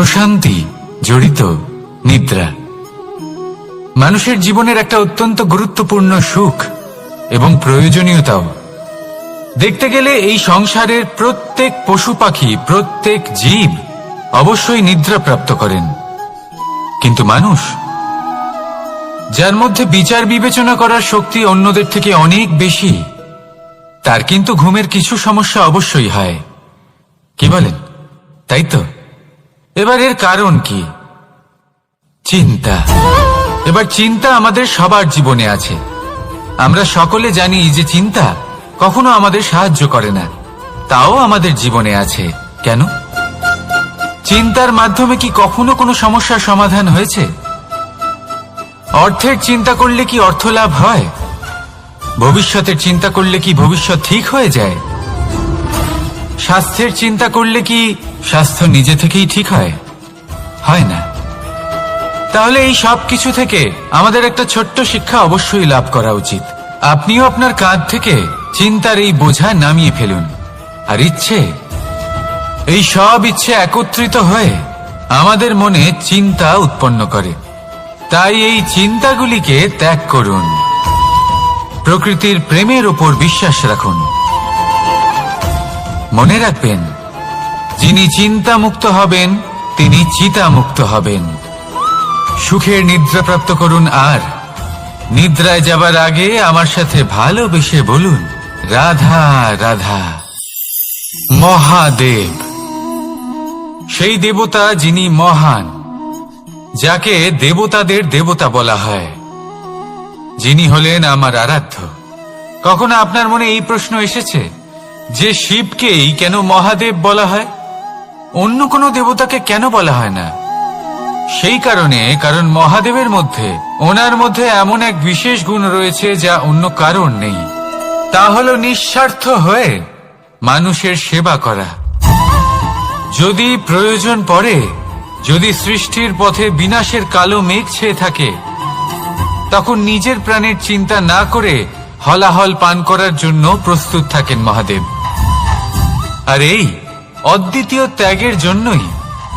প্রশান্তি জড়িত নিদ্রা মানুষের জীবনের একটা অত্যন্ত গুরুত্বপূর্ণ সুখ এবং প্রয়োজনীয়তাও। দেখতে গেলে এই সংসারের প্রত্যেক পশু পাখি, প্রত্যেক জীব অবশ্যই নিদ্রা প্রাপ্ত করেন, কিন্তু মানুষ, যার মধ্যে বিচার বিবেচনা করার শক্তি অন্যদের থেকে অনেক বেশি, তার কিন্তু ঘুমের কিছু সমস্যা অবশ্যই হয়। কি বলেন? তাই তো। এবার এর কারণ কি? চিন্তা। এবার চিন্তা আমাদের সবার জীবনে আছে। আমরা সকলে জানি যে চিন্তা কখনো আমাদের সাহায্য করে না, তাও আমাদের জীবনে আছে। কেন? চিন্তার মাধ্যমে কি কখনো কোনো সমস্যার সমাধান হয়েছে? অর্থের চিন্তা করলে কি অর্থ লাভ হয়? ভবিষ্যতের চিন্তা করলে কি ভবিষ্যৎ ঠিক হয়ে যায়? স্বাস্থ্যের চিন্তা করলে কি স্বাস্থ্য নিজে থেকেই ঠিক হয়? হয় না। তাহলে এই সব কিছু থেকে আমাদের একটা ছোট্ট শিক্ষা অবশ্যই লাভ করা উচিত। আপনিও আপনার কাঁধ থেকে চিন্তার এই বোঝা নামিয়ে ফেলুন, আর এই সব ইচ্ছে একত্রিত হয়ে আমাদের মনে চিন্তা উৎপন্ন করে। তাই এই চিন্তাগুলিকে ত্যাগ করুন, প্রকৃতির প্রেমের উপর বিশ্বাস রাখুন। মনে রাখবেন, যিনি চিন্তা মুক্ত হবেন তিনি চিতা মুক্ত হবেন। সুখের নিদ্রা প্রাপ্ত করুন, আর নিদ্রায় যাবার আগে আমার সাথে ভালোবেসে বলুন, রাধা রাধা। মহাদেব, সেই দেবতা যিনি মহান, যাকে দেবতাদের দেবতা বলা হয়, যিনি হলেন আমার আরাধ্য। কখনো আপনার মনে এই প্রশ্ন এসেছে যে শিবকেই কেন মহাদেব বলা হয়, অন্য কোনো দেবতাকে কেন বলা হয় না? সেই কারণ মহাদেবের মধ্যে, ওনার মধ্যে এমন এক বিশেষ গুণ রয়েছে যা অন্য কারণ নেই। তা হলো নিঃস্বার্থ হয়ে মানুষের সেবা করা। যদি প্রয়োজন পড়ে, যদি সৃষ্টির পথে বিনাশের কালো মেঘ ছেয়ে থাকে, তখন নিজের প্রাণের চিন্তা না করে হলাহল পান করার জন্য প্রস্তুত থাকেন মহাদেব। আর এই অদ্বিতীয় ত্যাগের জন্যই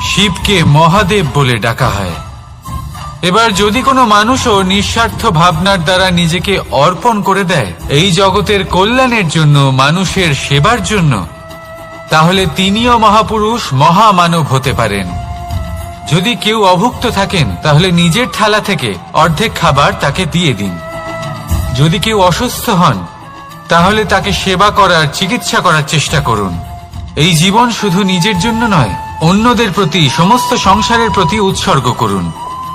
শিবকে মহাদেব বলে ডাকা হয়। এবার যদি কোনো মানুষও নিঃস্বার্থ ভাবনার দ্বারা নিজেকে অর্পণ করে দেয় এই জগতের কল্যাণের জন্য, মানুষের সেবার জন্য, তাহলে তিনিও মহাপুরুষ, মহামানব হতে পারেন। যদি কেউ অভুক্ত থাকেন, তাহলে নিজের থালা থেকে অর্ধেক খাবার তাকে দিয়ে দিন। যদি কেউ অসুস্থ হন, তাহলে তাকে সেবা করার, চিকিৎসা করার চেষ্টা করুন। এই জীবন শুধু নিজের জন্য নয়, অন্যদের প্রতি, সমস্ত সংসারের প্রতি উৎসর্গ করুন।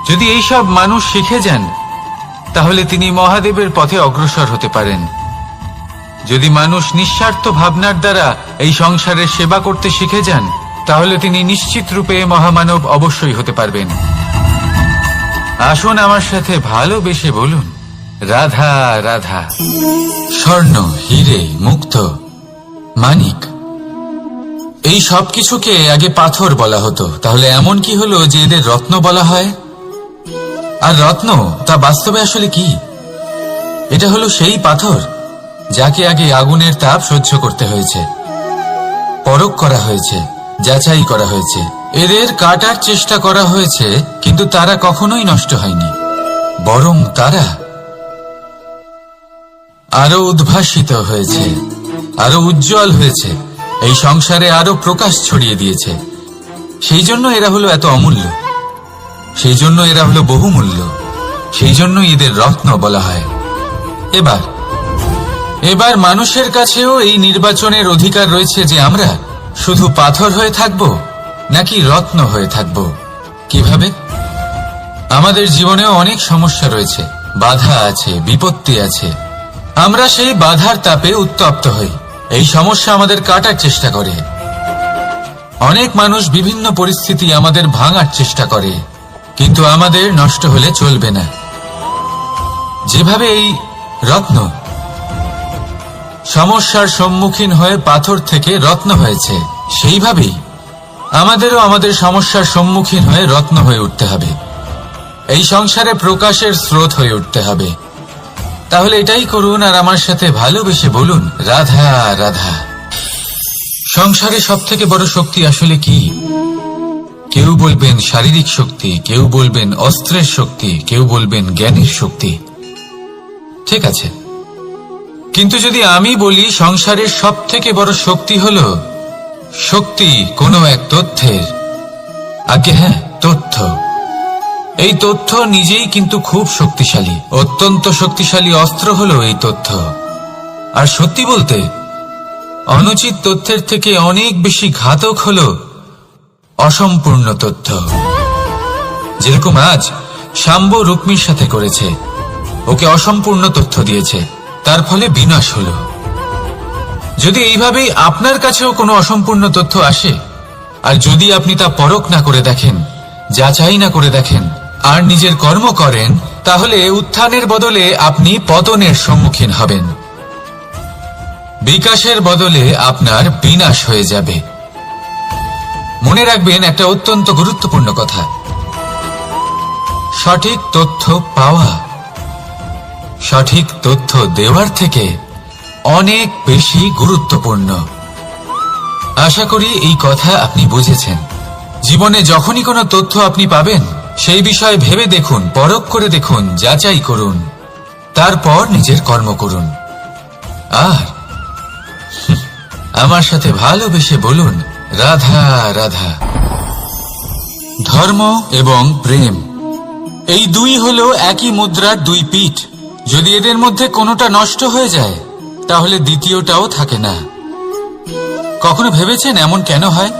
যদি এইসব মানুষ শিখে যান, তাহলে তিনি মহাদেবের পথে অগ্রসর হতে পারেন। যদি মানুষ নিঃস্বার্থ ভাবনার দ্বারা এই সংসারের সেবা করতে শিখে যান, তাহলে তিনি নিশ্চিত রূপে মহামানব অবশ্যই হতে পারবেন। আসুন আমার সাথে ভালোবেসে বলুন, রাধা রাধা। স্বর্ণ, হিরে, মুক্ত, মানিক, এই সব কিছুকে আগে পাথর বলা হতো। তাহলে এমন কি হলো যে এদের রত্ন বলা হয়? আর রত্ন তা বাস্তবে আসলে কি? এটা হলো সেই পাথর যাকে আগে আগুনের তাপ সহ্য করতে হয়েছে, পরখ করা হয়েছে, যাচাই করা হয়েছে, এদের কাটার চেষ্টা করা হয়েছে, কিন্তু তারা কখনোই নষ্ট হয়নি, বরং তারা আরো উদ্ভাসিত হয়েছে, আরো উজ্জ্বল হয়েছে, এই সংসারে আরো প্রকাশ ছড়িয়ে দিয়েছে। সেই জন্য এরা হলো এত অমূল্য, সেই জন্য এরা হলো বহুমূল্য, সেই জন্য এদের রত্ন বলা হয়। এবার মানুষের কাছেও এই নির্বাচনের অধিকার রয়েছে যে আমরা শুধু পাথর হয়ে থাকব নাকি রত্ন হয়ে থাকব। কিভাবে? আমাদের জীবনেও অনেক সমস্যা রয়েছে, বাধা আছে, বিপত্তি আছে। আমরা সেই বাধার তাপে উত্তপ্ত হই, এই সমস্যা আমাদের কাটার চেষ্টা করে। অনেক মানুষ বিভিন্ন পরিস্থিতি আমাদের ভাঙার চেষ্টা করে, কিন্তু আমাদের নষ্ট হলে চলবে না। যেভাবে এই রত্ন সমস্যার সম্মুখীন হয়ে পাথর থেকে রত্ন হয়েছে, সেইভাবেই আমাদেরও আমাদের সমস্যার সম্মুখীন হয়ে রত্ন হয়ে উঠতে হবে, এই সংসারে প্রকাশের স্রোত হয়ে উঠতে হবে। তাহলে এটাই করুন, আর আমার সাথে ভালোবেসে বলুন, রাধা রাধা। সংসারে সব থেকে বড় শক্তি আসলে কি? কেউ বলবেন শারীরিক শক্তি, কেউ বলবেন অস্ত্রের শক্তি, কেউ বলবেন জ্ঞানের শক্তি। ঠিক আছে, কিন্তু যদি আমি বলি সংসারের সব থেকে বড় শক্তি হল শক্তি কোনো এক তথ্যের, আগে হ্যাঁ, তথ্য। এই তথ্য নিজেই কিন্তু খুব শক্তিশালী, অত্যন্ত শক্তিশালী অস্ত্র হলো এই তথ্য। আর সত্যি বলতে অনুচিত তথ্যের থেকে অনেক বেশি ঘাতক হলো অসম্পূর্ণ তথ্য। যেরকম আজ শাম্ব রুক্মির সাথে করেছে, ওকে অসম্পূর্ণ তথ্য দিয়েছে, তার ফলে বিনাশ হলো। যদি এইভাবেই আপনার কাছেও কোনো অসম্পূর্ণ তথ্য আসে, আর যদি আপনি তা পরখ না করে দেখেন, যাচাই না করে দেখেন, আর নিজের কর্ম করেন, তাহলে উত্থানের বদলে আপনি পতনের সম্মুখীন হবেন। বিকাশের বদলে আপনার বিনাশ হয়ে যাবে। মনে রাখবেন একটা অত্যন্ত গুরুত্বপূর্ণ কথা, সঠিক তথ্য পাওয়া সঠিক তথ্য দেওয়ার থেকে অনেক বেশি গুরুত্বপূর্ণ। আশা করি এই কথা আপনি বুঝেছেন। জীবনে যখনই কোনো তথ্য আপনি পাবেন, সেই বিষয়ে ভেবে দেখুন, পরখ করে দেখুন, যাচাই করুন, তারপর নিজের কর্ম করুন। আর আমার সাথে ভালোবেসে বলুন, রাধা রাধা। ধর্ম এবং প্রেম, এই দুই হলো একই মুদ্রার দুই পিঠ। যদি এদের মধ্যে কোনোটা নষ্ট হয়ে যায়, তাহলে দ্বিতীয়টাও থাকে না। কখনো ভেবেছেন এমন কেন হয়?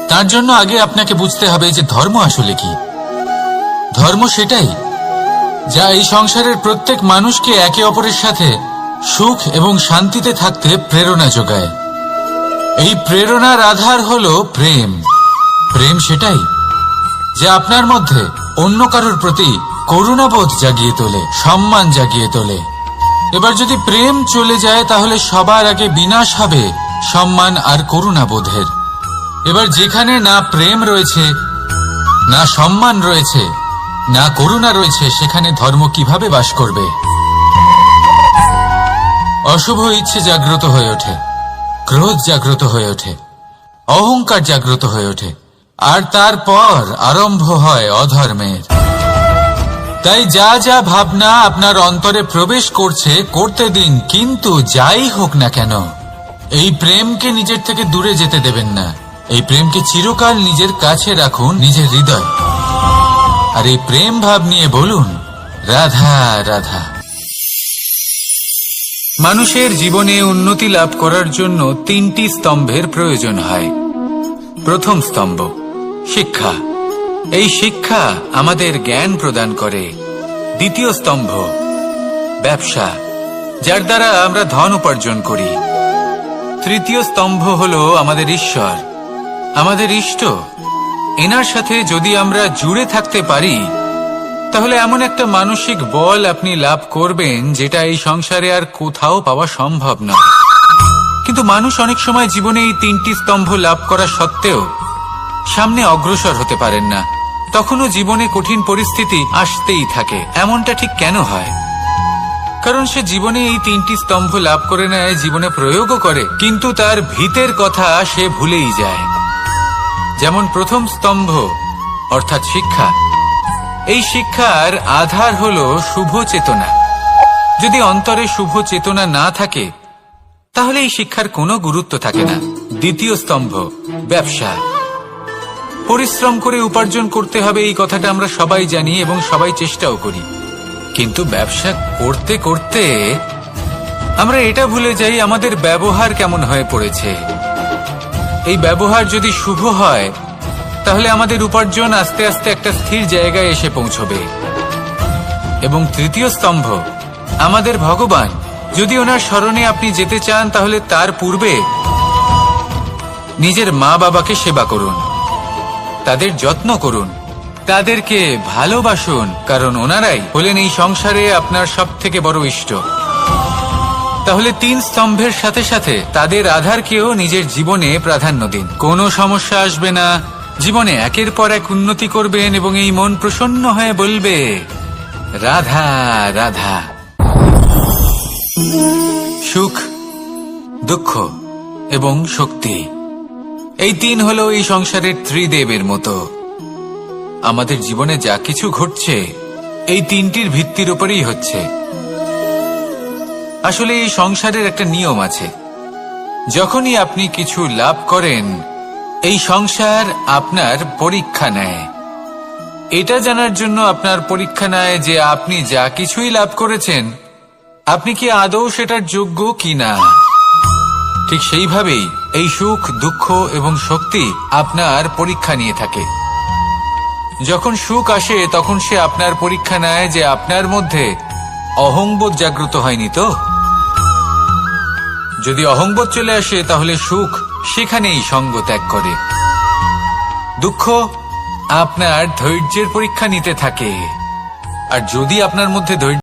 তার জন্য আগে আপনাকে বুঝতে হবে যে ধর্ম আসলে কি। ধর্ম সেটাই যা এই সংসারের প্রত্যেক মানুষকে একে অপরের সাথে সুখ এবং শান্তিতে থাকতে প্রেরণা যোগায়। এই প্রেরণার আধার হলো প্রেম। প্রেম সেটাই যা আপনার মধ্যে অন্য কারোর প্রতি করুণাবোধ জাগিয়ে তোলে, সম্মান জাগিয়ে তোলে। এবার যদি প্রেম চলে যায়, তাহলে সবার আগে বিনাশ হবে সম্মান আর করুণাবোধের। এবার যেখানে না প্রেম রয়েছে, না সম্মান রয়েছে, না করুণা রয়েছে, সেখানে ধর্ম কিভাবে বাস করবে? অশুভ ইচ্ছে জাগ্রত হয়ে ওঠে, ক্রোধ জাগ্রত হয়ে ওঠে, অহংকার জাগ্রত হয়ে ওঠে, আর তারপর আরম্ভ হয় অধর্মের। তাই যা যা ভাবনা আপনার অন্তরে প্রবেশ করছে, করতে দিন, কিন্তু যাই হোক না কেন, এই প্রেমকে নিজের থেকে দূরে যেতে দেবেন না। এই প্রেমকে চিরকাল নিজের কাছে রাখুন, নিজের হৃদয়। আর এই প্রেম ভাব নিয়ে বলুন, রাধা রাধা। মানুষের জীবনে উন্নতি লাভ করার জন্য তিনটি স্তম্ভের প্রয়োজন হয়। প্রথম স্তম্ভ শিক্ষা। এই শিক্ষা আমাদের জ্ঞান প্রদান করে। দ্বিতীয় স্তম্ভ ব্যবসা, যার দ্বারা আমরা ধন উপার্জন করি। তৃতীয় স্তম্ভ হলো আমাদের ঈশ্বর, আমাদের ইষ্ট। এনার সাথে যদি আমরা জুড়ে থাকতে পারি, তাহলে এমন একটা মানসিক বল আপনি লাভ করবেন যেটা এই সংসারে আর কোথাও পাওয়া সম্ভব নয়। কিন্তু মানুষ অনেক সময় জীবনে এই তিনটি স্তম্ভ লাভ করা সত্ত্বেও সামনে অগ্রসর হতে পারেন না। তখনও জীবনে কঠিন পরিস্থিতি আসতেই থাকে। এমনটা ঠিক কেন হয়? কারণ সে জীবনে এই তিনটি স্তম্ভ লাভ করে নেয়, জীবনে প্রয়োগও করে, কিন্তু তার ভিতের কথা সে ভুলেই যায়। যেমন প্রথম স্তম্ভ অর্থাৎ শিক্ষা। এই শিক্ষার আধার হলো শুভ চেতনা। যদি অন্তরে শুভ চেতনা না থাকে, তাহলে এই শিক্ষার কোনো গুরুত্ব থাকে না। দ্বিতীয় স্তম্ভ ব্যবসা। পরিশ্রম করে উপার্জন করতে হবে, এই কথাটা আমরা সবাই জানি এবং সবাই চেষ্টাও করি। কিন্তু ব্যবসা করতে করতে আমরা এটা ভুলে যাই আমাদের ব্যবহার কেমন হয়ে পড়েছে। এই ব্যবহার যদি শুভ হয়, তাহলে আমাদের উপার্জন আস্তে আস্তে একটা স্থির জায়গায় এসে পৌঁছবে। এবং তৃতীয় স্তম্ভ আমাদের ভগবান। যদি ওনার শরণে আপনি যেতে চান, তাহলে তার পূর্বে নিজের মা বাবাকে সেবা করুন, তাদের যত্ন করুন, তাদেরকে ভালোবাসুন, কারণ ওনারাই হলেন এই সংসারে আপনার সব থেকে বড় ইষ্ট। তাহলে তিন স্তম্ভের সাথে সাথে তাদের আধারকেও নিজের জীবনে প্রাধান্য দিন। কোনো সমস্যা আসবে না, জীবনে একের পর এক উন্নতি করবেন এবং এই মন প্রসন্ন হয়ে বলবে, রাধা রাধা। সুখ, দুঃখ এবং শক্তি, এই তিন হলো এই সংসারের ত্রিদেবের মতো। আমাদের জীবনে যা কিছু ঘটছে এই তিনটির ভিত্তির উপরেই হচ্ছে। আসলে এই সংসারের একটা নিয়ম আছে, যখনই আপনি কিছু লাভ করেন এই সংসার আপনার পরীক্ষা নেয়। এটা জানার জন্য আপনার পরীক্ষা নেয় যে আপনি যা কিছুই লাভ করেছেন আপনি কি আদৌ সেটার যোগ্য কিনা। ঠিক সেইভাবেই এই সুখ, দুঃখ এবং শক্তি আপনার পরীক্ষা নিয়ে থাকে। যখন সুখ আসে তখন সে আপনার পরীক্ষা নেয় যে আপনার মধ্যে অহংবোধ জাগ্রত হয়নি তো। যদি অহংবোধ চলে আসে তাহলে সুখ সেখানেই সঙ্গ ত্যাগ করে। দুঃখ আপনার ধৈর্যের পরীক্ষা নিতে থাকে, আর যদি আপনার মধ্যে ধৈর্য